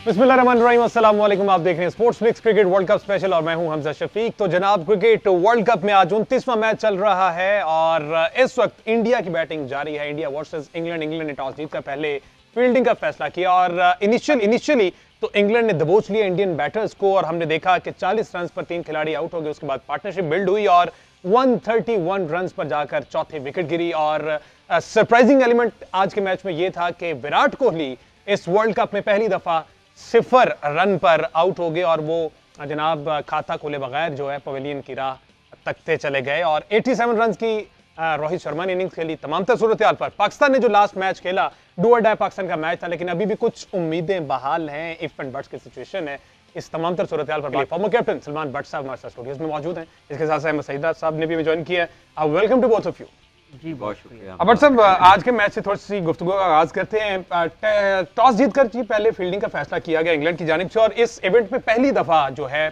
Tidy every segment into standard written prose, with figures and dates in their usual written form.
बिस्मिल्लाहिर्रहमानिर्रहीम, अस्सलाम वालेकुम। आप देख रहे हैं sports mix cricket world cup special और मैं हूं हमजा शफीक। तो जनाब, क्रिकेट वर्ल्ड कप में आज 29वां मैच चल रहा है और इस वक्त इंडिया की बैटिंग जारी है। India versus England. इंग्लैंड ने टॉस जीतकर पहले फील्डिंग का फैसला किया और इनिशियली तो इंग्लैंड ने दबोच लिया इंडियन बैटर्स को और हमने देखा कि 40 रन पर 3 खिलाड़ी आउट हो गए। उसके बाद पार्टनरशिप बिल्ड हुई और 131 रन पर जाकर चौथे विकेट गिरी। और सरप्राइजिंग एलिमेंट आज के मैच में यह था कि विराट कोहली इस वर्ल्ड कप में पहली दफा 0 रन पर आउट हो गए और वो जनाब खाता खोले बगैर जो है पवेलियन की राह तकते चले गए। और 87 रन की रोहित शर्मा ने इनिंग्स खेली। तमाम सूरत पर पाकिस्तान ने जो लास्ट मैच खेला डू और डाई पाकिस्तान का मैच था, लेकिन अभी भी कुछ उम्मीदें बहाल हैं। इफ एंड बट्स की सिचुएशन है। इस तमाम सूरत पर फॉर्मर कैप्टन सलमान भट्ट साहब हमारे स्टूडियोज में मौजूद हैं। इसके साथ अहमद सईदा साहब ने भी ज्वाइन किया है। Welcome to both of you. जी बहुत शुक्रिया। अब साहब, आज के मैच से थोड़ी सी गुफ्तगू का आगाज करते हैं। टॉस जीतकर जी पहले फील्डिंग का फैसला किया गया इंग्लैंड की जानिब से और इस इवेंट में पहली दफा जो है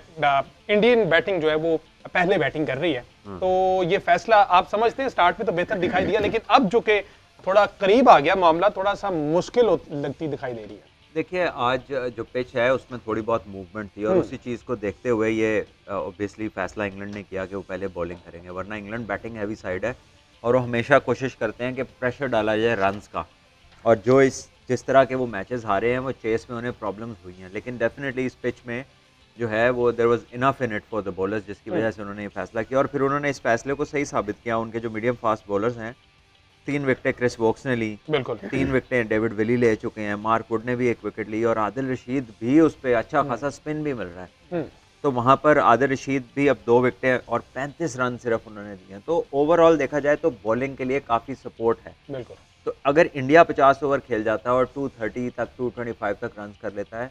इंडियन बैटिंग जो है वो पहले बैटिंग कर रही है। तो ये फैसला आप समझते हैं, स्टार्ट में तो बेहतर दिखाई दिया, लेकिन अब जो कि थोड़ा करीब आ गया मामला, थोड़ा सा मुश्किल लगती दिखाई दे रही है। देखिए, आज जो पिच है उसमें थोड़ी बहुत मूवमेंट थी और उसी चीज़ को देखते हुए ये ऑब्वियसली फैसला इंग्लैंड ने किया कि वो पहले बॉलिंग करेंगे, वरना इंग्लैंड बैटिंग हैवी साइड है और वो हमेशा कोशिश करते हैं कि प्रेशर डाला जाए रन्स का। और जो जिस तरह के वो मैचेस हारे हैं वो चेस में उन्हें प्रॉब्लम्स हुई हैं, लेकिन डेफिनेटली इस पिच में जो है वो there was enough in it for the bowlers, जिसकी वजह से उन्होंने ये फैसला किया और फिर उन्होंने इस फैसले को सही साबित किया। उनके जो मीडियम फास्ट बॉलर्स हैं, 3 विकेटें क्रिस वोक्स ने ली, 3 विकेटें डेविड विली ले चुके हैं, मार्क वुड ने भी 1 विकेट ली और आदिल रशीद भी उस पर अच्छा खासा स्पिन भी मिल रहा है। तो वहाँ पर आदिल रशीद भी अब 2 विकेटें और 35 रन सिर्फ उन्होंने दिए हैं। तो ओवरऑल देखा जाए तो बॉलिंग के लिए काफ़ी सपोर्ट है। बिल्कुल। तो अगर इंडिया 50 ओवर खेल जाता है और 230 तक 225 तक रन कर लेता है,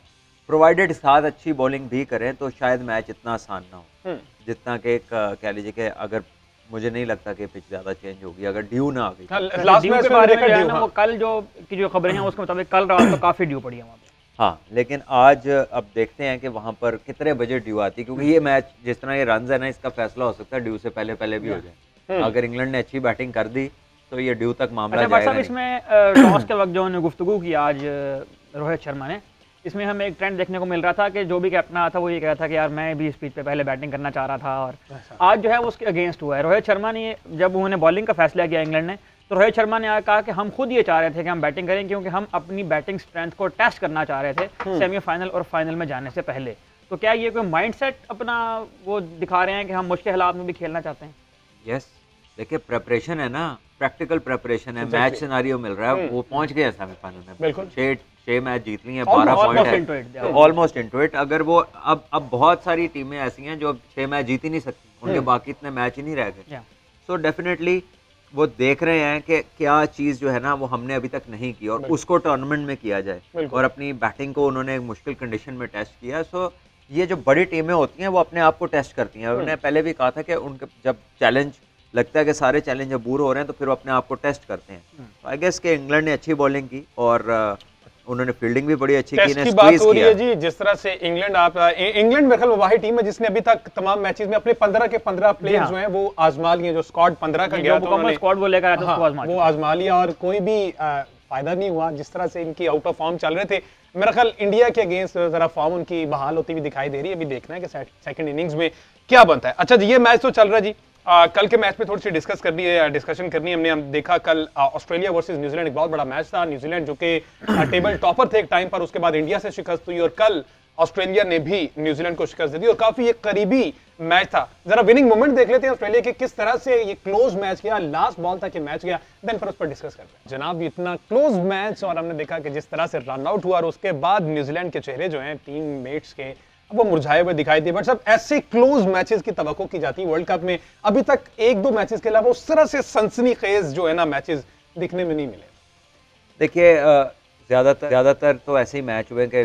प्रोवाइडेड साथ अच्छी बॉलिंग भी करें, तो शायद मैच इतना आसान ना हो जितना कि कह लीजिए कि अगर मुझे नहीं लगता कि पिच ज़्यादा चेंज होगी अगर ड्यू ना आ गई। लास्ट मैच के बारे में वो कल जो खबरें हैं उसके मुताबिक कल रात तो काफ़ी ड्यू पड़ी है वहाँ पे। हाँ, लेकिन आज अब देखते हैं कि वहाँ पर कितने बजे ड्यू आती है, क्योंकि ये मैच जिस तरह ये रन है ना, इसका फैसला हो सकता है ड्यू से पहले भी हो जाए। अगर इंग्लैंड ने अच्छी बैटिंग कर दी तो ये ड्यू तक मामला जाएगा नहीं। इसमें टॉस के वक्त जो उन्होंने गुफ्तगू की आज रोहित शर्मा ने, इसमें हमें एक ट्रेंड देखने को मिल रहा था कि जो भी कैप्टन आता था वो ये कह रहा था कि यार मैं भी इस पिच पे पहले बैटिंग करना चाह रहा था और आज जो है वो उसके अगेंस्ट हुआ है। रोहित शर्मा ने जब उन्होंने बॉलिंग का फैसला किया इंग्लैंड ने, तो रोहित शर्मा ने कहा कि हम खुद ये चाह रहे थे कि हम बैटिंग करें, क्योंकि हम अपनी बैटिंग स्ट्रेंथ को टेस्ट करना चाह रहे थे सेमीफाइनल और फाइनल में जाने से पहले। तो क्या ये कोई माइंडसेट अपना वो दिखा रहे हैं कि हम मुश्किल हालात में भी खेलना चाहते हैं? यस, देखिए प्रेपरेशन है ना, प्रैक्टिकल प्रेपरेशन है, मैच सिनारियो मिल रहा है, वो पहुंच गए सेमीफाइनल में। बिल्कुल 6 मैच जीत ली हैं, 12 पॉइंट है, ऑलमोस्ट इनटू इट। अगर वो अब बहुत सारी टीमें ऐसी हैं जो 6 मैच जीत ही नहीं सकती, उनके बाकी इतने मैच ही नहीं रह गए। सो डेफिनेटली वो देख रहे हैं कि क्या चीज़ जो है ना वो हमने अभी तक नहीं की और उसको टूर्नामेंट में किया जाए, और अपनी बैटिंग को उन्होंने एक मुश्किल कंडीशन में टेस्ट किया। सो ये जो बड़ी टीमें होती हैं वो अपने आप को टेस्ट करती हैं। उन्होंने पहले भी कहा था कि उनके जब चैलेंज लगता है कि सारे चैलेंज अबूर हो रहे हैं तो फिर वो अपने आप को टेस्ट करते हैं। तो आई गेस कि इंग्लैंड ने अच्छी बॉलिंग की और उन्होंने फील्डिंग भी बड़ी अच्छी की, की बात हो रही है जी। जिस तरह से इंग्लैंड मेरे ख्याल वाहिद टीम है जिसने अभी तक तमाम मैचेस में अपने 15 के 15 प्लेयर्स जो हैं वो आजमा लिए। जो स्क्वाड 15 का गया था स्क्वाड वो लेकर आया था वो आजमा लिया और कोई भी फायदा नहीं हुआ। जिस तरह से इनकी आउट ऑफ फॉर्म चल रहे थे, मेरा ख्याल इंडिया के अगेंस्ट जरा फॉर्म उनकी बहाल होती हुई दिखाई दे रही है। अभी देखना है कि सेकंड इनिंग्स में क्या बनता है। अच्छा जी, ये मैच तो चल रहा है जी। कल के मैच पे थोड़ी सी डिस्कशन करनी है। हम देखा कल ऑस्ट्रेलिया वर्सेस न्यूजीलैंड एक बहुत बड़ा मैच था। न्यूजीलैंड जो कि टेबल टॉपर थे एक टाइम पर, उसके बाद इंडिया से शिकस्त हुई और कल ऑस्ट्रेलिया ने भी न्यूजीलैंड को शिकस्त दी और काफी एक करीबी मैच था। जरा विनिंग मोमेंट देख लेते हैं ऑस्ट्रेलिया के, किस तरह से ये क्लोज मैच गया, लास्ट बॉल तक ये मैच गया, देन फिर उस पर डिस्कस करते हैं। जनाब, इतना क्लोज मैच और हमने देखा कि जिस तरह से रन आउट हुआ और उसके बाद न्यूजीलैंड के चेहरे जो हैं टीम मेट्स के वो मुरझाए हुए दिखाई दिए। बट सब ऐसे क्लोज मैचेस की तवक्को की जाती है वर्ल्ड कप में। अभी तक 1-2 मैचेस के अलावा उस तरह से सनसनीखेज जो है ना मैचेस दिखने में नहीं मिले। देखिए, ज्यादातर तो ऐसे ही मैच हुए कि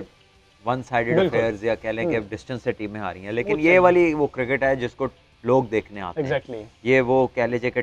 वन साइडेड अफेयर्स या कह लें कि डिस्टेंस से टीमें हारी हैं, लेकिन ये वाली वो क्रिकेट है जिसको लोग देखने आते हैं। ये वो कह लीजिए कि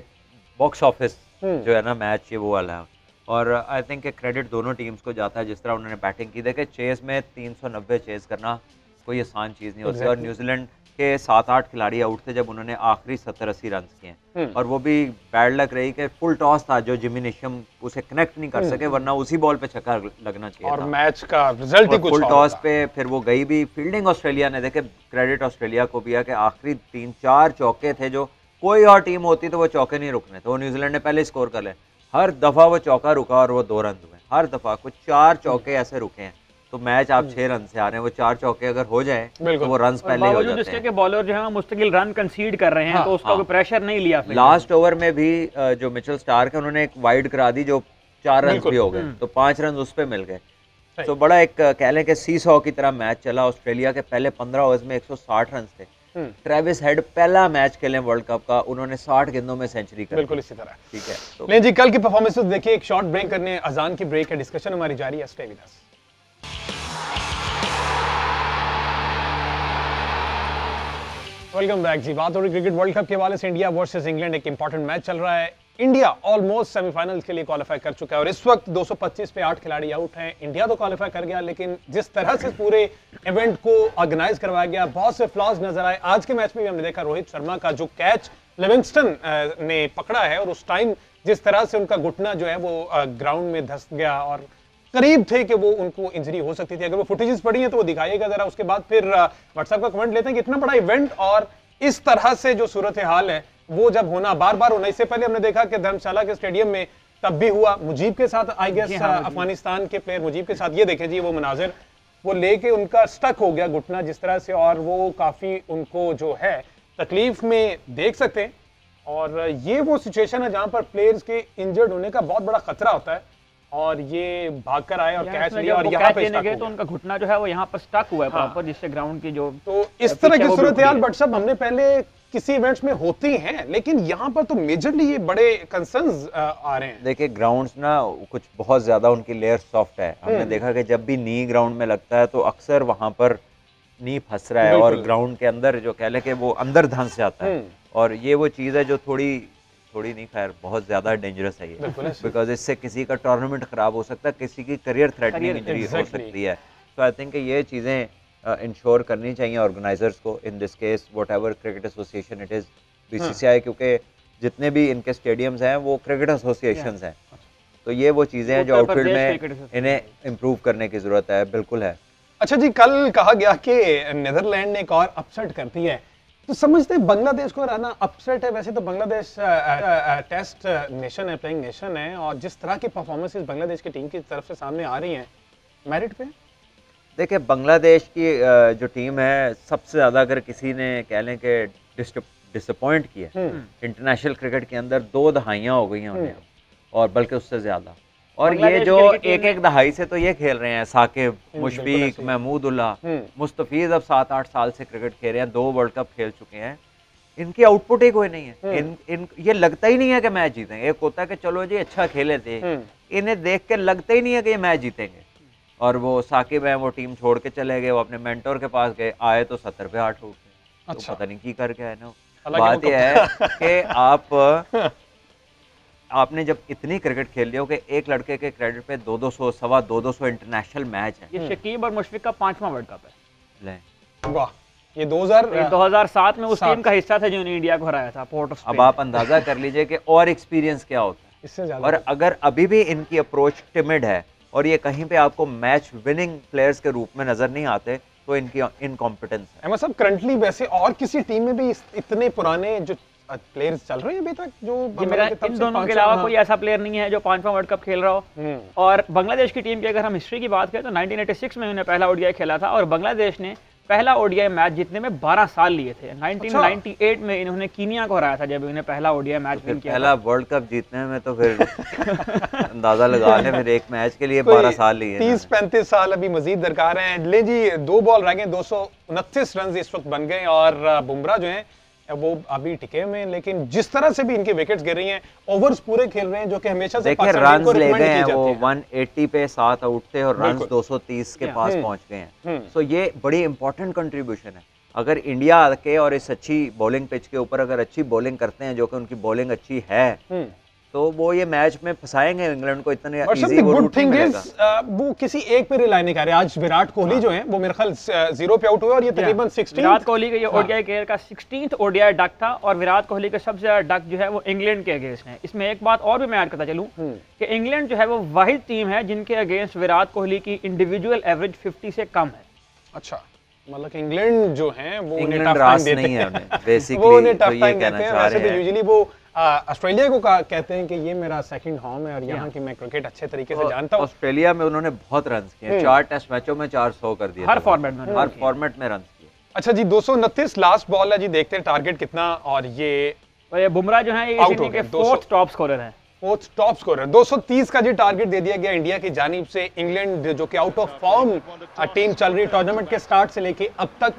बॉक्स ऑफिस जो है ना मैच, ये वो वाला है। और आई थिंक क्रेडिट दोनों टीम्स को जाता है जिस तरह उन्होंने बैटिंग की। देखे, चेस में 390 चेस करना कोई आसान चीज़ नहीं होती और न्यूजीलैंड कि 7-8 खिलाड़ी आउट थे जब उन्होंने आखिरी 70-80 रन किए, और वो भी बैड लक रही कि फुल टॉस था जो जिमी नेशम उसे कनेक्ट नहीं कर सके, वरना उसी बॉल पे छक्का लगना चाहिए और था। मैच का रिजल्ट ही कुछ फुल और टॉस था। पे फिर वो गई भी। फील्डिंग ऑस्ट्रेलिया ने, देखे क्रेडिट ऑस्ट्रेलिया को भी है कि आखिरी 3-4 चौके थे, जो कोई और टीम होती तो वो चौके नहीं रुकने, तो न्यूजीलैंड ने पहले स्कोर कर ले। हर दफा वो चौका रुका और वो 2 रन हुए, हर दफा कुछ 4 चौके ऐसे रुके हैं। तो मैच आप 6 रन से आ रहे हैं, वो 4 चौके अगर हो जाए तो वो रन पहले हो जाते हैं। इसके बॉलर जो है मुस्तकिल रन कंसीड कर रहे हैं, तो उसका कोई प्रेशर नहीं लिया। लास्ट ओवर में भी जो मिचेल स्टार्क है उन्होंने एक वाइड करा दी, जो 4 रन भी हो गए, तो 5 रन उस पे मिल गए। तो बड़ा एक कह लें कि सी-सॉ की तरह मैच चला। ऑस्ट्रेलिया के पहले 15 ओवर्स में 160 रन थे। ट्रेविस हेड पहला मैच खेले वर्ल्ड कप का, उन्होंने 60 गेंदों में सेंचुरी कर, बिल्कुल इसी तरह। ठीक है तो नहीं जी, कल की परफॉर्मेंसेस देखिए। एक शॉर्ट ब्रेक करने, अजान की ब्रेक है, डिस्कशन हमारी जारी है। Stay with us. Welcome back जी। बात हो रही क्रिकेट वर्ल्ड कप के हवाले से। इंडिया वर्सेस इंग्लैंड एक इंपॉर्टेंट मैच चल रहा है। इंडिया ऑलमोस्ट सेमीफाइनल्स के लिए क्वालिफाई कर चुका है और इस वक्त 225 पे 8 खिलाड़ी आउट हैं। इंडिया तो क्वालिफाई कर गया, लेकिन जिस तरह से पूरे इवेंट को ऑर्गेनाइज करवाया गया, बहुत से फ्लॉज नजर आए। आज के मैच में भी हमने देखा रोहित शर्मा का जो कैच लिविंगस्टन ने पकड़ा है, और उस टाइम जिस तरह से उनका घुटना जो है वो ग्राउंड में धंस गया और करीब थे कि वो उनको इंजरी हो सकती थी। अगर वो फुटेजेस पड़ी हैं तो वो दिखाइएगा जरा। उसके बाद फिर व्हाट्सएप का कमेंट लेते हैं कि इतना बड़ा इवेंट और इस तरह से जो सूरत हाल है वो जब होना बार बार होना। इससे पहले हमने देखा कि धर्मशाला के स्टेडियम में तब भी हुआ, मुजीब के साथ, आई गेस अफगानिस्तान के प्लेयर मुजीब के साथ। ये देखें जी वो मनाजिर, वो लेके उनका स्टक हो गया घुटना जिस तरह से, और वो काफी उनको जो है तकलीफ में देख सकते हैं। और ये वो सिचुएशन है जहां पर प्लेयर्स के इंजर्ड होने का बहुत बड़ा खतरा होता है, और ये भागकर आए और कैच लिया और यहाँ पे स्टक हो तो उनका घुटना जो है वो यहाँ पर स्टक हुआ है प्रॉपर, जिससे ग्राउंड की जो तो इस तरह की सूरत हाल बट सब हमने पहले किसी इवेंट्स में होती हैं, लेकिन यहाँ पर तो मेजरली ये बड़े कंसर्न्स आ रहे हैं। देखिए ग्राउंड्स ना कुछ बहुत ज्यादा उनकी लेयर सॉफ्ट है। हमने देखा कि जब भी नी ग्राउंड में लगता है तो अक्सर वहां पर नी फंस रहा है और ग्राउंड के अंदर जो कह लें कि वो अंदर धंस जाता है, और ये वो चीज़ है जो थोड़ी नहीं, खैर बहुत ज्यादा डेंजरस है ये, बिकॉज इससे किसी का टूर्नामेंट खराब हो सकता है, किसी की करियर थ्रेटनिंग इंजरी हो सकती है। तो आई थिंक ये चीज़ें इंश्योर करनी चाहिए ऑर्गेनाइजर्स को, in this case whatever cricket association it is, BCCI, क्योंकि जितने भी इनके स्टेडियम्स हैं वो क्रिकेट एसोसिएशंस हैं। तो ये वो चीज़ें हैं जो आउटफील्ड में इन्हें इम्प्रूव करने की ज़रूरत है। बिल्कुल है। अच्छा जी, कल कहा गया कि नीदरलैंड ने एक और अपसेट कर दी है, तो समझते हैं बांग्लादेश को रहना अपसेट है? वैसे तो बांग्लादेश टेस्ट नेशन है, प्लेइंग नेशन है, और जिस तरह की परफॉर्मेंसेस बांग्लादेश की टीम की तरफ से सामने आ रही हैं, मेरिट पे। देखिए बांग्लादेश की जो टीम है, सबसे ज़्यादा अगर किसी ने कह लें कि डिसअपॉइंट किया इंटरनेशनल क्रिकेट के अंदर, 2 दहाइयाँ हो गई हैं उन्हें, और बल्कि उससे ज़्यादा। और ये जो एक दहाई से तो ये खेल रहे हैं, साकिब, मुशफीक, महमूदुल्लाह, मुस्तफीज अब 7-8 साल से क्रिकेट खेल रहे हैं, 2 वर्ल्ड कप खेल चुके हैं। इनकी आउटपुट ही कोई नहीं है। ये लगता ही नहीं है कि मैच जीतेंगे। एक होता है कि चलो जी अच्छा खेले थे, इन्हें देख के लगता ही नहीं है कि ये मैच जीतेंगे। और वो साकिब हैं, वो टीम छोड़ के चले गए, वो अपने मेंटोर के पास गए, आए तो 70 पे 8 हो गए। तो पता नहीं की करके आए ना। बात यह है कि आपने जब इतनी क्रिकेट खेल लिया हो कि एक लड़के के क्रेडिट पे 200 सवा 200 इंटरनेशनल मैच है। ये शकीब और मुशफिक का 5वां वर्ल्ड कप है। वाह, ये 2007 में उस टीम का हिस्सा था जिन्होंने इंडिया को हराया था, पोर्ट ऑफ स्पेन। अब आप अंदाजा कर लीजिए कि और एक्सपीरियंस क्या होता है इससे ज्यादा। और अगर अभी भी इनकी अप्रोच टिमिड है और ये कहीं पे आपको मैच विनिंग प्लेयर्स के रूप में नजर नहीं आते, तो इनकी इनकॉम्पिटेंस है। अहमद साहब, करंटली वैसे और किसी टीम में भी इतने पुराने जो प्लेयर्स चल रहे हैं अभी तक, जो मेरा इन दोनों के अलावा कोई ऐसा प्लेयर नहीं है जो 5वां वर्ल्ड कप खेल रहा हो। और बांग्लादेश की टीम की अगर हम हिस्ट्री की बात करें तो 1986 में उन्होंने पहला ओडीआई खेला था, और बांग्लादेश ने पहला ओडीआई मैच जीतने में 12 साल लिए थे। 1998 में इन्होंने कीनिया को हराया था जब इन्होंने पहला ओडीआई मैच विन किया। पहला वर्ल्ड कप जीतने में तो फिर अंदाजा लगा लें, फिर एक मैच के लिए 12 साल लिए। 30-35 साल अभी मजीद दरकार हैं। ले जी, 2 बॉल रह गए, 229 रन इस वक्त बन गए, और बुमराह जो है वो अभी टिके हुए हैं, लेकिन जिस तरह से भी इनकी विकेट्स गिर रही हैं, ओवर्स पूरे खेल रहे हैं, जो कि हमेशा से देखिए रन ले गए हैं, वो 180 पे 7 आउट थे और रन 230 के पास पहुंच गए हैं। तो ये बड़ी इंपॉर्टेंट कंट्रीब्यूशन है। अगर इंडिया आके और इस अच्छी बॉलिंग पिच के ऊपर अगर अच्छी बॉलिंग करते हैं, जो कि उनकी बॉलिंग अच्छी है, तो वो ये मैच में फंसाएंगे इंग्लैंड को, इतने इजी वो गुड रूट नहीं थिंग मिलेगा। इज वो किसी एक पे रिलाई नहीं कर रहे। आज विराट कोहली जो है वो मेरे ख्याल 0 पे आउट हुए और ये तकरीबन 16 विराट कोहली का ये ओडीआई कैरियर का 16th ओडीआई डक था और विराट कोहली का सबसे ज्यादा डक जो है वो इंग्लैंड के अगेंस्ट है। इसमें एक बात और भी मैं ऐड करता चलूं कि इंग्लैंड जो है वो वाहिद टीम है जिनके अगेंस्ट विराट कोहली की इंडिविजुअल एवरेज 50 से कम है। अच्छा, मतलब कि इंग्लैंड जो है वो उन्हें इंग्लैंड टफ रास टाइम नहीं देते है हैं उन्हें वो बेसिकली, उन्हें तो टफ ये टाइम कहना देते हैं। चाह वैसे रहे तो हैं। यूजुअली वो ऑस्ट्रेलिया को कहते हैं कि ये मेरा सेकंड होम है और यहाँ की मैं क्रिकेट अच्छे तरीके से जानता हूँ। ऑस्ट्रेलिया में उन्होंने बहुत रन किए, 4 टेस्ट मैचों में 400 कर दिए, हर फॉर्मेट में हर फॉर्मेट में रन किए। अच्छा जी, 229 लास्ट बॉल है जी, देखते हैं टारगेट कितना। और ये बुमराह जो है ये Out इस हो इनिंग के गए, 200 फोर्थ टॉप स्कोरर हैं। Fourth top scorer. 230 का जी टारगेट दे दिया गया इंडिया की जानिब से। इंग्लैंड जो कि आउट ऑफ फॉर्म टीम चल रही है टूर्नामेंट के स्टार्ट से लेके अब तक,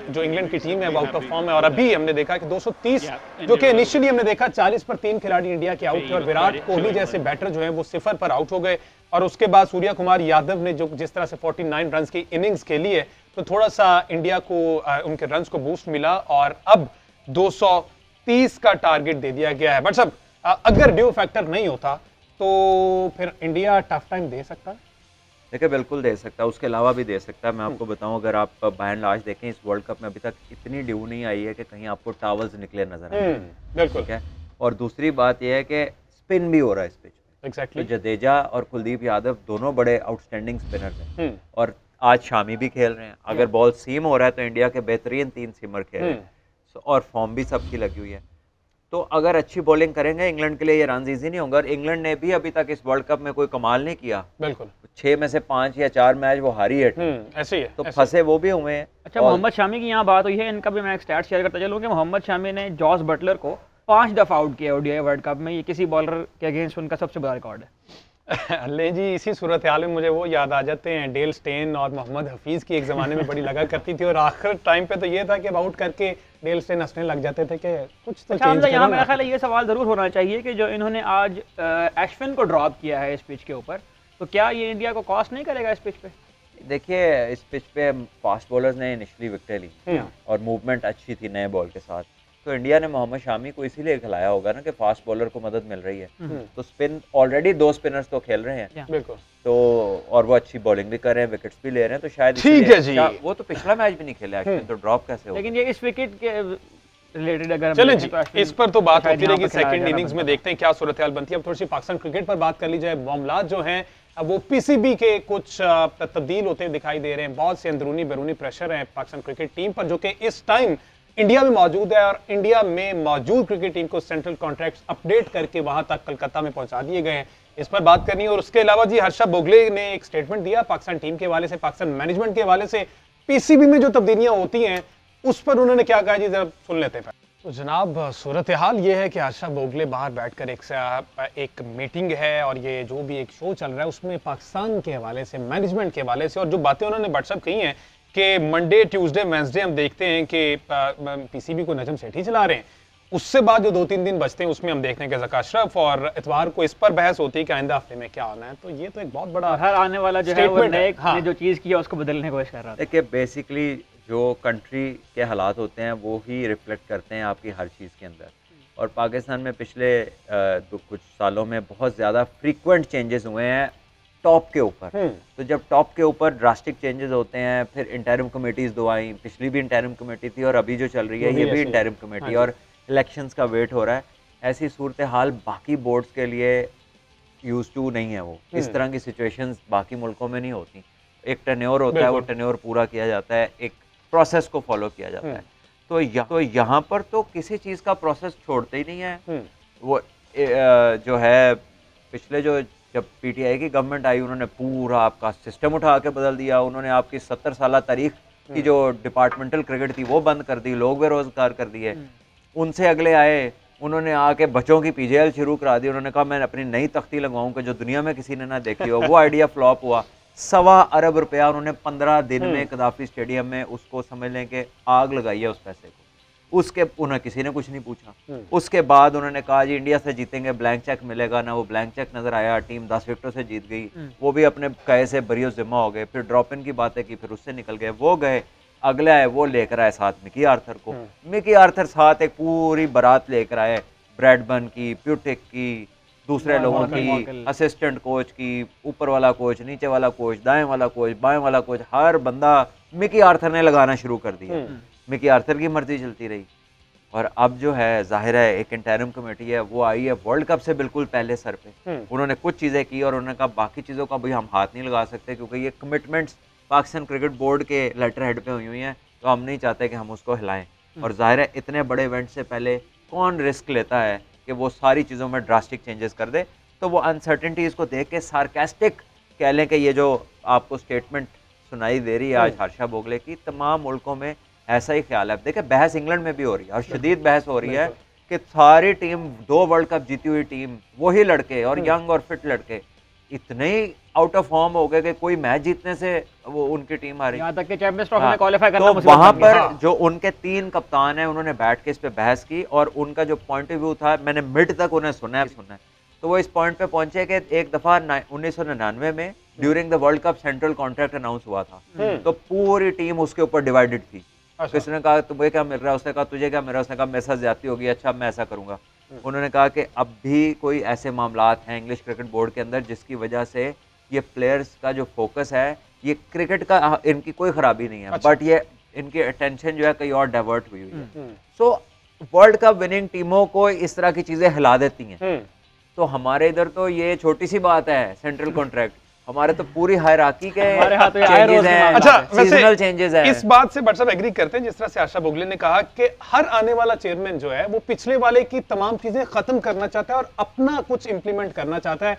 जो इंग्लैंड की टीम है वो आउट ऑफ फॉर्म है। और अभी हमने देखा कि 230 जो कि इनिशियली हमने देखा 40 पर 3 खिलाड़ी इंडिया के आउट थे और विराट कोहली जैसे बैटर जो है वो 0 पर आउट हो गए। और उसके बाद सूर्या कुमार यादव ने जो जिस तरह से 49 रन की इनिंग्स खेली है तो थोड़ा सा इंडिया को उनके रन को बूस्ट मिला और अब 230 का टारगेट दे दिया गया है। बट सब अगर ड्यू फैक्टर नहीं होता तो फिर इंडिया टफ टाइम दे सकता है। देखिए बिल्कुल दे सकता है, उसके अलावा भी दे सकता है। मैं आपको बताऊं, अगर आप बाय एंड लार्ज देखें इस वर्ल्ड कप में अभी तक इतनी ड्यू नहीं आई है कि कहीं आपको टावल्स निकले नजर आए। बिल्कुल, ठीक है। और दूसरी बात यह है कि स्पिन भी हो रहा है इस पिच पे। एग्जैक्टली। तो जडेजा और कुलदीप यादव दोनों बड़े आउटस्टैंडिंग स्पिनर्स हैं और आज शामी भी खेल रहे हैं। अगर बॉल सीम हो रहा है तो इंडिया के बेहतरीन 3 सीमर खेल रहे हैं और फॉर्म भी सबकी लगी हुई है। तो अगर अच्छी बॉलिंग करेंगे इंग्लैंड के लिए ये रन इजी नहीं होंगे। और इंग्लैंड ने भी अभी तक इस वर्ल्ड कप में कोई कमाल नहीं किया। बिल्कुल, 6 में से 5 या 4 मैच वो हारी है, ऐसे ही है। तो फंसे वो भी हुए हैं। अच्छा, मोहम्मद शामी की यहाँ बात हुई है, इनका भी मैं एक स्टैट शेयर करता चलूँ कि मोहम्मद शामी ने जॉस बटलर को 5 दफा आउट किया ओडीआई वर्ल्ड कप में। ये किसी बॉलर के अगेंस्ट उनका सबसे बड़ा रिकॉर्ड है। ले जी, इसी सूरत हाल में मुझे वो याद आ जाते हैं डेल स्टेन और मोहम्मद हफीज की एक ज़माने में बड़ी लगा करती थी और आखिर टाइम पे तो ये था कि आउट करके डेल स्टेन हंसने लग जाते थे कि कुछ तो चेंज करो। यहाँ मेरा ख्याल है ये सवाल ज़रूर होना चाहिए कि जो इन्होंने आज अश्विन को ड्रॉप किया है इस पिच के ऊपर, तो क्या ये इंडिया को कॉस्ट नहीं करेगा इस पिच पे? देखिए इस पिच पे फास्ट बॉलर्स ने इनिशियली विकेटें ली और मूवमेंट अच्छी थी नए बॉल के साथ, तो इंडिया ने मोहम्मद शामी को इसीलिए खिलाया होगा ना कि फास्ट बॉलर को मदद मिल रही है। तो स्पिन ऑलरेडी 2 स्पिनर्स तो खेल रहे हैं, बिल्कुल, तो और वो अच्छी बॉलिंग भी कर रहे हैं, विकेट्स भी ले रहे हैं, तो शायद ठीक है जी। वो तो पिछला मैच भी नहीं खेले एक्चुअली, तो ड्रॉप कैसे होगा? लेकिन ये इस विकेट के रिलेटेड अगर चलें जी, इस पर तो बात शायद होती रहेगी। यहाँ पे खिलाया सेकंड जाना इनिंग्स में बनता देखते हैं क्या सूरत हाल बनती है। अब थोड़ी सी पाकिस्तान क्रिकेट पर बात कर ली जाए। मामलात जो हैं अब वो पीसीबी के कुछ तब्दील होते दिखाई दे रहे हैं। बहुत से अंदरूनी बैरूनी प्रेशर है पाकिस्तान क्रिकेट टीम पर जो कि इस टाइम इंडिया में मौजूद है और इंडिया में मौजूद क्रिकेट टीम को सेंट्रल कॉन्ट्रैक्ट्स अपडेट करके वहां तक कलकत्ता में पहुंचा दिए गए हैं। इस पर बात करनी है। और उसके अलावा जी हर्षा भोगले ने एक स्टेटमेंट दिया पाकिस्तान टीम के हवाले से, पाकिस्तान मैनेजमेंट के हवाले से, पीसीबी में जो तब्दीलियां होती हैं उस पर उन्होंने क्या कहा जी, जरा सुन लेते हैं। तो जनाब सूरत हाल ये है कि हर्षा भोगले बाहर बैठकर एक मीटिंग है और ये जो भी एक शो चल रहा है उसमें पाकिस्तान के हवाले से, मैनेजमेंट के हवाले से और जो बातें उन्होंने व्हाट्सएप कही हैं कि मंडे ट्यूसडे वेंसडे हम देखते हैं कि पीसीबी को नजम सेठी चला रहे हैं, उससे बाद जो 2-3 दिन बचते हैं उसमें हम देखते हैं कि ज़का अशरफ और इतवार को इस पर बहस होती है कि आइंदा हफ्ते में क्या होना है। तो ये तो एक बहुत बड़ा हर आने वाला जो है वो नए हाँ। ने जो चीज़ की है उसको बदलने की कोशिश कर रहा था। देखिए बेसिकली जो कंट्री के हालात होते हैं वो ही रिफ्लेक्ट करते हैं आपकी हर चीज़ के अंदर। और पाकिस्तान में पिछले कुछ सालों में बहुत ज़्यादा फ्रीक्वेंट चेंजेस हुए हैं टॉप के ऊपर। तो जब टॉप के ऊपर ड्रास्टिक चेंजेस होते हैं, फिर इंटरिम कमेटीज दो आई, पिछली भी इंटरिम कमेटी थी और अभी जो चल रही है ये भी इंटरिम कमेटी, और इलेक्शंस का वेट हो रहा है। ऐसी सूरत हाल बाकी बोर्ड्स के लिए यूज टू नहीं है। वो इस तरह की सिचुएशंस बाकी मुल्कों में नहीं होती। एक टेन्योर होता है, वो टेन्योर पूरा किया जाता है, एक प्रोसेस को फॉलो किया जाता है। तो यहाँ पर तो किसी चीज़ का प्रोसेस छोड़ते ही नहीं है। वो जो है पिछले जब पीटीआई की गवर्नमेंट आई उन्होंने पूरा आपका सिस्टम उठा के बदल दिया। उन्होंने आपकी 70 साल तारीख की जो डिपार्टमेंटल क्रिकेट थी वो बंद कर दी, लोग बेरोजगार कर दिए। उनसे अगले आए, उन्होंने आके बच्चों की पीजेएल शुरू करा दी। उन्होंने कहा मैं अपनी नई तख्ती लगवाऊं कि जो दुनिया में किसी ने ना देखी हो। वो आइडिया फ्लॉप हुआ। 1.25 अरब रुपया उन्होंने 15 दिन में कदाफी स्टेडियम में उसको समझ लें कि आग लगाई है उस पैसे को। उसके उन्हें किसी ने कुछ नहीं पूछा। उसके बाद उन्होंने कहा जी इंडिया से जीतेंगे, ब्लैंक चेक मिलेगा ना। वो ब्लैंक चेक नजर आया, टीम 10 विकेटों से जीत गई। वो भी अपने कहे से बरियो जिम्मा हो गए। फिर ड्रॉप इन की बातें की, फिर उससे निकल गए। वो गए, अगले आए, वो लेकर आए साथ मिकी आर्थर को। मिकी आर्थर साथ एक पूरी बारात लेकर आए, ब्रैडबर्न की, प्यूटिक की, दूसरे लोगों की, असिस्टेंट कोच की, ऊपर वाला कोच, नीचे वाला कोच, दाएं वाला कोच, बाएं वाला कोच, हर बंदा मिकी आर्थर ने लगाना शुरू कर दिया। मिकी आर्थर की मर्जी चलती रही। और अब जो है जाहिर है एक इंटरिम कमेटी है, वो आई है वर्ल्ड कप से बिल्कुल पहले सर पे। उन्होंने कुछ चीज़ें की और उन्होंने कहा बाकी चीज़ों का भी हम हाथ नहीं लगा सकते, क्योंकि ये कमिटमेंट्स पाकिस्तान क्रिकेट बोर्ड के लेटर हेड पे हुई हुई हैं, तो हम नहीं चाहते कि हम उसको हिलाएं। और जाहिर है इतने बड़े इवेंट से पहले कौन रिस्क लेता है कि वो सारी चीज़ों में ड्रास्टिक चेंजेस कर दे। तो वो अनसर्टेनिटीज़ को देख के सार्कास्टिक कह लें कि ये जो आपको स्टेटमेंट सुनाई दे रही है आज हर्षा भोगले की, तमाम मुल्कों में ऐसा ही ख्याल है। देखिए बहस इंग्लैंड में भी हो रही है और शदीद बहस हो रही है कि सारी टीम, 2 वर्ल्ड कप जीती हुई टीम, वही लड़के और यंग और फिट लड़के इतने ही आउट ऑफ फॉर्म हो गए कि कोई मैच जीतने से वो उनकी टीम हारी। यहाँ तक कि चैंपियंस ट्रॉफी में क्वालीफाई करना तो वहां पर जो उनके 3 कप्तान हैं उन्होंने बैठ के इस पे बहस की और उनका जो पॉइंट ऑफ व्यू था, मैंने मिड तक उन्हें सुना है। तो वो इस पॉइंट पे पहुंचे कि एक दफा 1999 में during the world cup central contract announce हुआ था, तो पूरी टीम उसके ऊपर डिवाइडेड थी। किसने कहा तुम्हें क्या मिल रहा है, उसने कहा तुझे क्या मिल रहा है, उसने कहा मेरे साथ ज्यादती होगी, अच्छा मैं ऐसा करूंगा। उन्होंने कहा कि अब भी कोई ऐसे मामलात हैं इंग्लिश क्रिकेट बोर्ड के अंदर जिसकी वजह से ये प्लेयर्स का जो फोकस है, ये क्रिकेट का इनकी कोई खराबी नहीं है, बट ये इनकी अटेंशन जो है कहीं और डाइवर्ट हुई हुई है। सो वर्ल्ड कप विनिंग टीमों को इस तरह की चीजें हिला देती हैं। तो हमारे इधर तो ये छोटी सी बात है सेंट्रल कॉन्ट्रैक्ट, हमारे तो पूरी हायरार्की के चेंजेस हैं। अच्छा, सीजनल चेंजेस हैं। इस बात से बट सब एग्री करते हैं जिस तरह से आशा भोगले ने कहा कि हर आने वाला चेयरमैन जो है वो पिछले वाले की तमाम चीजें खत्म करना चाहता है और अपना कुछ इंप्लीमेंट करना चाहता है,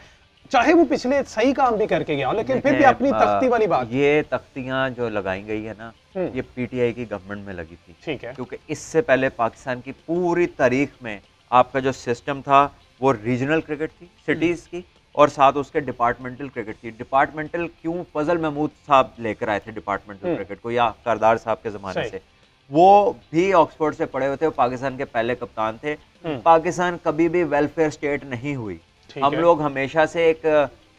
चाहे वो पिछले सही काम भी करके गया हो, लेकिन फिर भी अपनी तख्ती वाली बात। ये तख्तियां जो लगाई गई है ना, ये पीटीआई की गवर्नमेंट में लगी थी, ठीक है, क्योंकि इससे पहले पाकिस्तान की पूरी तारीख में आपका जो सिस्टम था वो रीजनल क्रिकेट थी, सिटीज की, और साथ उसके डिपार्टमेंटल क्रिकेट थी। डिपार्टमेंटल क्यों फजल महमूद साहब लेकर आए थे डिपार्टमेंटल क्रिकेट को, या करदार साहब के जमाने से, वो भी ऑक्सफोर्ड से पढ़े हुए थे, पाकिस्तान के पहले कप्तान थे। पाकिस्तान कभी भी वेलफेयर स्टेट नहीं हुई, हम लोग हमेशा से एक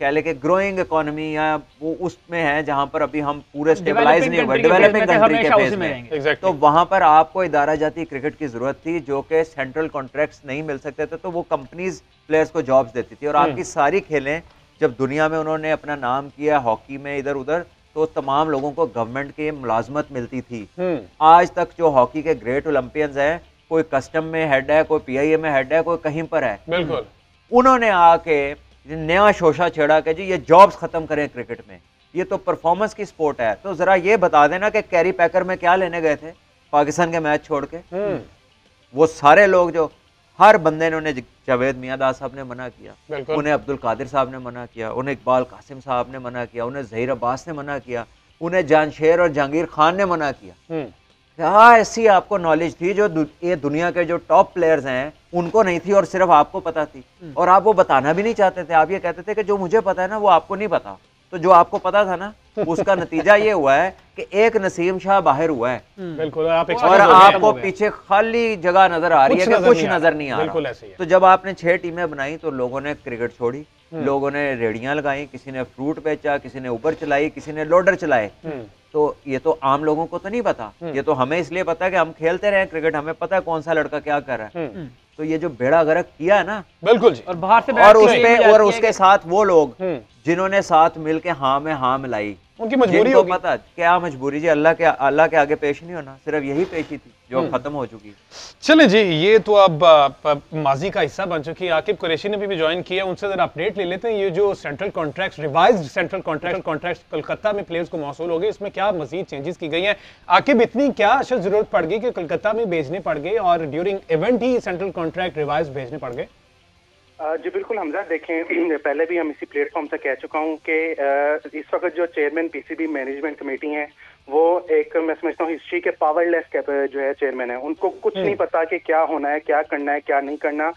कह ले कि ग्रोइंग इकोनॉमी या वो उसमें है जहां पर अभी हम पूरे स्टेबलाइज नहीं हुए, डेवलपिंग कंट्री के फेज में। तो वहां पर आपको इदारा जाती क्रिकेट की जरूरत थी, जो कि सेंट्रल कॉन्ट्रैक्ट्स नहीं मिल सकते थे, तो वो कंपनीज प्लेयर्स को जॉब्स देती थी। और आपकी सारी खेलें जब दुनिया में उन्होंने अपना नाम किया, हॉकी में इधर उधर, तो तमाम लोगों को गवर्नमेंट की मुलाजमत मिलती थी। आज तक जो हॉकी के ग्रेट ओलंपियंस हैं, कोई कस्टम में हेड है, कोई पीआईए में हेड है, कोई कहीं पर है, बिल्कुल उन्होंने आके नया शोशा छेड़ा के जी ये जॉब्स खत्म करें क्रिकेट में, ये तो परफॉर्मेंस की स्पोर्ट है। तो जरा ये बता देना कि कैरी पैकर में क्या लेने गए थे पाकिस्तान के मैच छोड़ के। वो सारे लोग जो हर बंदे ने, उन्हें जावेद मियाँदाद साहब ने मना किया, उन्हें अब्दुल कादिर साहब ने मना किया, उन्हें इकबाल कासिम साहब ने मना किया, उन्हें ज़हीर अब्बास ने मना किया, उन्हें जानशेर और जहांगीर खान ने मना किया। हाँ, ऐसी आपको नॉलेज थी जो ये दुनिया के जो टॉप प्लेयर्स हैं उनको नहीं थी और सिर्फ आपको पता थी, और आप वो बताना भी नहीं चाहते थे। आप ये कहते थे कि जो मुझे पता है ना वो आपको नहीं पता। तो जो आपको पता था ना उसका नतीजा ये हुआ है कि एक नसीम शाह बाहर हुआ है, बिल्कुल, और आपको पीछे खाली जगह नजर आ रही है कि कुछ नजर नहीं आ रहा। तो जब आपने 6 टीमें बनाई तो लोगों ने क्रिकेट छोड़ी, लोगों ने रेडियां लगाई, किसी ने फ्रूट बेचा, किसी ने उबर चलाई, किसी ने लोडर चलाए। तो ये तो आम लोगों को तो नहीं पता, ये तो हमें इसलिए पता है कि हम खेलते रहे क्रिकेट, हमें पता है कौन सा लड़का क्या कर रहा है। तो ये जो बेड़ा गर्क किया है ना, बिल्कुल जी, और बाहर से और उसके साथ वो लोग जिन्होंने साथ मिलके हाँ में हाँ मिलाई, उनकी मजबूरी होगी। पता क्या मजबूरी जी, अल्लाह के आगे पेश नहीं होना, सिर्फ यही पेशी थी जो खत्म हो चुकी। चले जी, ये तो अब माजी का हिस्सा बन चुकी है। आकिब कुरैशी ने भी ज्वाइन किया, उनसे जरा अपडेट ले लेते हैं। ये जो central contract, revised central contract Kolkata में प्लेयर्स को मौसूल हो गए, इसमें क्या मजीद चेंजेस की गई हैं? आकिब, इतनी क्या अशद जरूरत पड़ गई कि कोलकाता में भेजने पड़ गए और ड्यूरिंग इवेंट ही सेंट्रल कॉन्ट्रैक्ट रिवाइज भेजने पड़ गए? जी बिल्कुल हमजा, देखें पहले भी हम इसी प्लेटफॉर्म से कह चुका हूं कि इस वक्त जो चेयरमैन पीसीबी मैनेजमेंट कमेटी हैं वो एक, मैं समझता हूँ, हिस्ट्री के पावरलेस जो है चेयरमैन है। उनको कुछ नहीं पता कि क्या होना है, क्या करना है, क्या नहीं करना।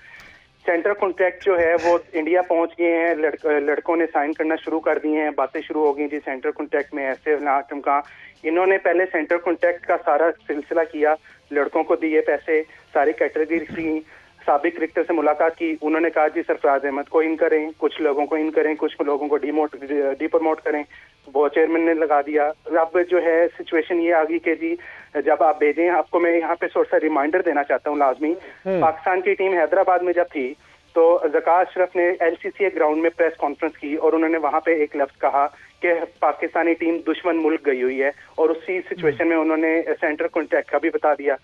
सेंट्रल कॉन्ट्रैक्ट जो है वो इंडिया पहुंच गए हैं, लड़कों ने साइन करना शुरू कर दिए हैं, बातें शुरू हो गई जी सेंट्रल कॉन्ट्रैक्ट में ऐसे नाटम का। इन्होंने पहले सेंट्रल कॉन्ट्रैक्ट का सारा सिलसिला किया, लड़कों को दिए पैसे, सारी कैटेगरी दी, साबिक क्रिकेटर से मुलाकात की, उन्होंने कहा जी सरफराज अहमद को इन करें, कुछ लोगों को इन करें, कुछ लोगों को डीप्रमोट करें, वो चेयरमैन ने लगा दिया। अब जो है सिचुएशन ये आ गई कि जी जब आप भेजें, आपको मैं यहाँ पे थोड़ा सा रिमाइंडर देना चाहता हूँ लाजमी, पाकिस्तान की टीम हैदराबाद में जब थी तो ज़का अशरफ ने एलसीसी ग्राउंड में प्रेस कॉन्फ्रेंस की और उन्होंने वहां पे एक लफ्ज कहा कि पाकिस्तानी टीम दुश्मन मुल्क गई हुई है, और उसी सिचुएशन में उन्होंने सेंटर कॉन्ट्रैक्ट का भी बता दिया।